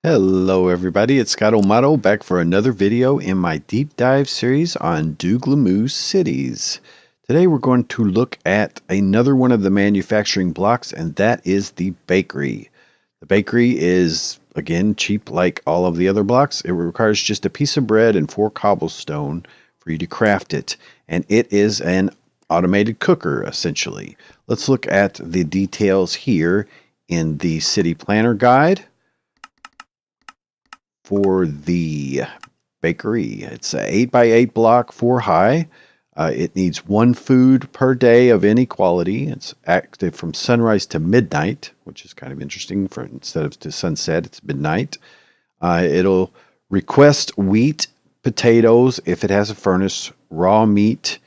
Hello everybody, it's Scott O'Mato back for another video in my deep dive series on Dooglamoo Cities. Today we're going to look at another one of the manufacturing blocks, and that is the bakery. The bakery is, again, cheap like all of the other blocks. It requires just a piece of bread and 4 cobblestone for you to craft it, and it is an automated cooker essentially. Let's look at the details here in the city planner guide. For the bakery, it's an 8x8 block, 4 high. It needs 1 food per day of any quality. It's active from sunrise to midnight, which is kind of interesting. For instead of to sunset, it's midnight. It'll request wheat, potatoes if it has a furnace, raw meat,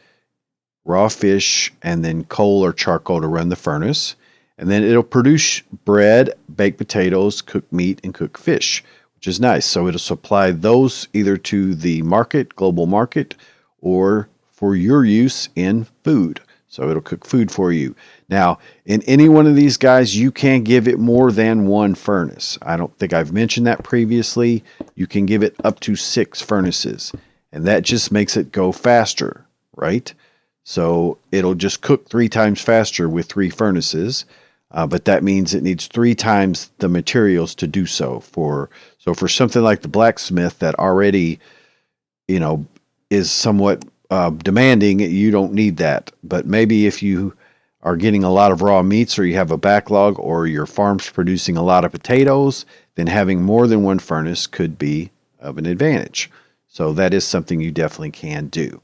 raw fish, and then coal or charcoal to run the furnace. And then it'll produce bread, baked potatoes, cooked meat, and cooked fish, which is nice. So it'll supply those either to the market, global market, or for your use in food. So it'll cook food for you. Now, in any one of these guys, you can give it more than 1 furnace. I don't think I've mentioned that previously. You can give it up to 6 furnaces, and that just makes it go faster, right? So it'll just cook 3 times faster with 3 furnaces. But that means it needs 3 times the materials to do so. For something like the blacksmith that already, is somewhat demanding, you don't need that. But maybe if you are getting a lot of raw meats, or you have a backlog, or your farm's producing a lot of potatoes, then having more than 1 furnace could be of an advantage. So that is something you definitely can do.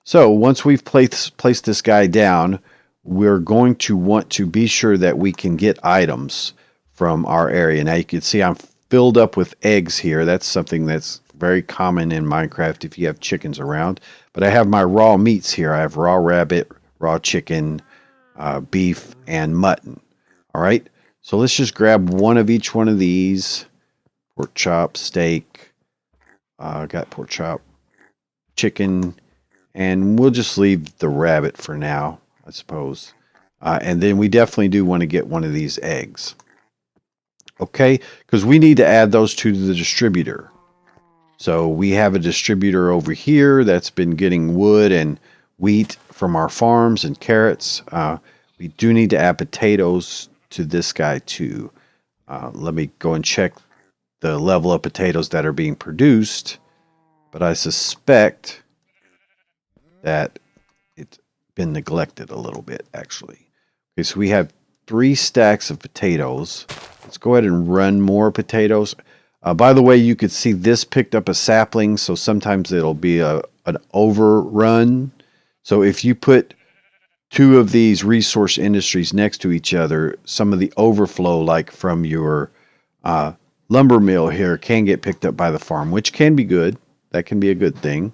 So once we've placed this guy down, we're going to want to be sure that we can get items from our area. Now you can see I'm filled up with eggs here. That's something that's very common in Minecraft if you have chickens around. But I have my raw meats here. I have raw rabbit, raw chicken, beef, and mutton. All right, so let's just grab one of each one of these. Pork chop, steak, got pork chop, chicken, and we'll just leave the rabbit for now, I suppose. And then we definitely do want to get one of these eggs. Okay, because we need to add those to the distributor. So we have a distributor over here that's been getting wood and wheat from our farms and carrots. We do need to add potatoes to this guy too. Let me go and check the level of potatoes that are being produced. But I suspect that it's been neglected a little bit, actually. Okay, so we have 3 stacks of potatoes. Let's go ahead and run more potatoes. By the way, you could see this picked up a sapling, so sometimes it'll be an overrun. So if you put 2 of these resource industries next to each other, some of the overflow, like from your lumber mill here, can get picked up by the farm, which can be good. That can be a good thing.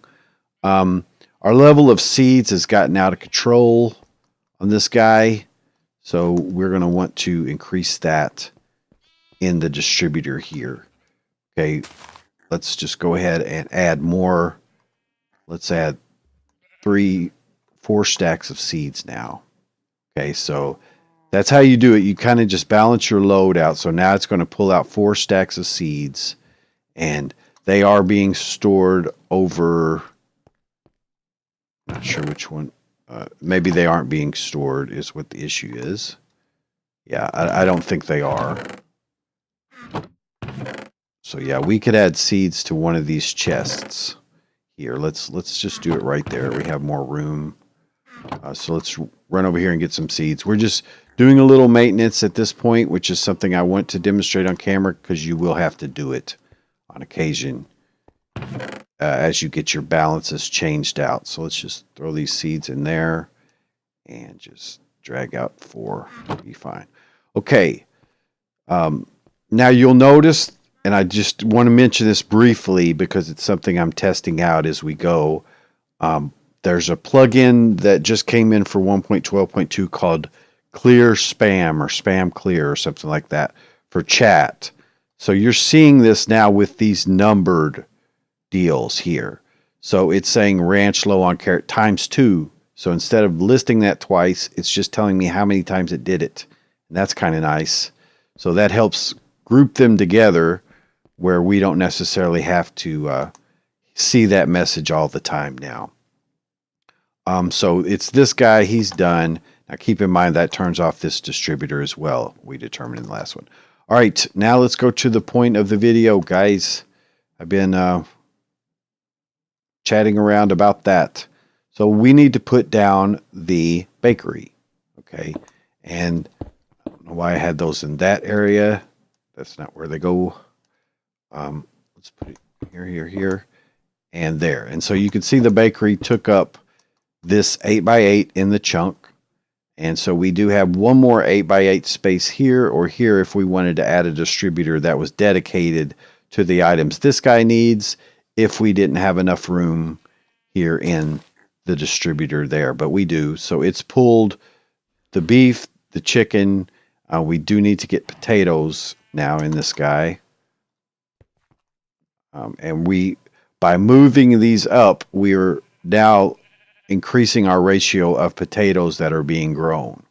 Our level of seeds has gotten out of control on this guy, so we're going to want to increase that in the distributor here. Okay, let's just go ahead and add more. Let's add 4 stacks of seeds now. Okay, so that's how you do it. You kind of just balance your load out. So now it's going to pull out 4 stacks of seeds, and they are being stored over... Not sure which one. Maybe they aren't being stored is what the issue is. Yeah, I don't think they are. So yeah, we could add seeds to one of these chests here. Let's just do it right there. We have more room. So let's run over here and get some seeds. We're just doing a little maintenance at this point, which is something I want to demonstrate on camera because you will have to do it on occasion. As you get your balances changed out. So let's just throw these seeds in there and just drag out 4. Be fine. Okay. Now you'll notice, and I just want to mention this briefly because it's something I'm testing out as we go. There's a plugin that just came in for 1.12.2 called Clear Spam, or Spam Clear, or something like that, for chat. So you're seeing this now with these numbered deals here. So it's saying ranch low on carrot ×2. So instead of listing that twice, it's just telling me how many times it did it. And that's kind of nice. So that helps group them together where we don't necessarily have to see that message all the time now. So it's this guy, he's done. Now keep in mind that turns off this distributor as well, we determined in the last one. All right, now let's go to the point of the video, guys. I've been chatting around about that. So we need to put down the bakery, okay? And I don't know why I had those in that area. That's not where they go. Let's put it here, and there. And so you can see the bakery took up this 8x8 in the chunk. And so we do have one more 8x8 space here or here if we wanted to add a distributor that was dedicated to the items this guy needs if we didn't have enough room here in the distributor there. But we do. So it's pulled the beef, the chicken. We do need to get potatoes now in this guy. And by moving these up, we're now increasing our ratio of potatoes that are being grown.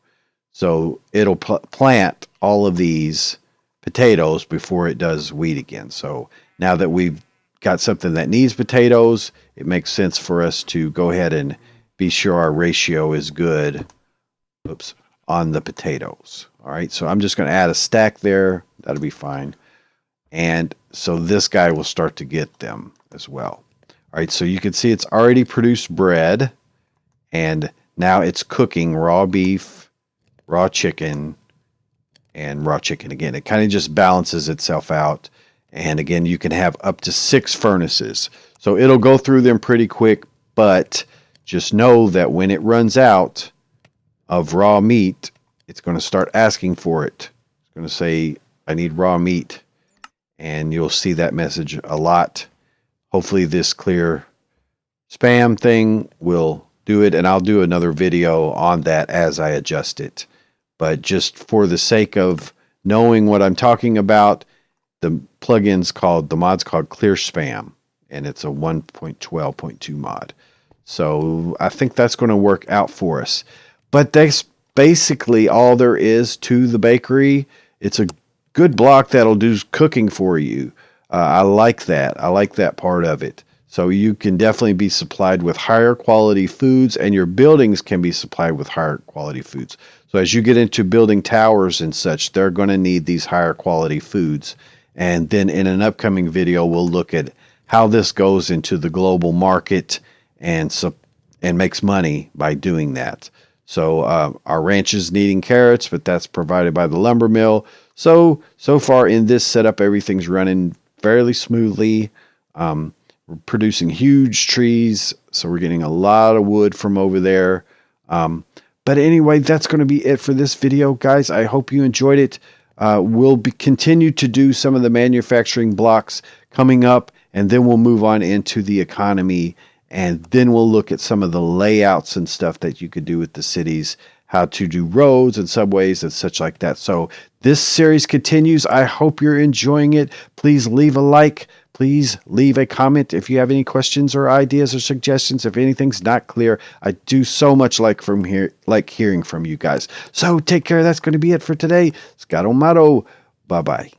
So it'll plant all of these potatoes before it does wheat again. So now that we've got something that needs potatoes, it makes sense for us to go ahead and be sure our ratio is good. Oops, on the potatoes. All right, so I'm just going to add a stack there. That'll be fine. And so this guy will start to get them as well. All right, so you can see it's already produced bread. And now it's cooking raw beef, raw chicken, and raw chicken again. It kind of just balances itself out. And again, you can have up to 6 furnaces. So it'll go through them pretty quick, but just know that when it runs out of raw meat, it's going to start asking for it. It's going to say, I need raw meat. And you'll see that message a lot. Hopefully this clear spam thing will do it, and I'll do another video on that as I adjust it. But just for the sake of knowing what I'm talking about, the mod's called Clear Spam, and it's a 1.12.2 mod. So I think that's going to work out for us. But that's basically all there is to the bakery. It's a good block that'll do cooking for you. I like that. I like that part of it. So you can definitely be supplied with higher quality foods, and your buildings can be supplied with higher quality foods. So as you get into building towers and such, they're going to need these higher quality foods. And then in an upcoming video, we'll look at how this goes into the global market and makes money by doing that. So our ranch is needing carrots, but that's provided by the lumber mill. So far in this setup, everything's running fairly smoothly. We're producing huge trees, so we're getting a lot of wood from over there. But anyway, that's going to be it for this video, guys. I hope you enjoyed it. We'll continue to do some of the manufacturing blocks coming up, and then we'll move on into the economy, and then we'll look at some of the layouts and stuff that you could do with the cities, how to do roads and subways and such like that. So this series continues. I hope you're enjoying it. Please leave a like. Please leave a comment if you have any questions or ideas or suggestions. If anything's not clear, I do so much like hearing from you guys. So take care. That's going to be it for today. Scott O'Mato. Bye-bye.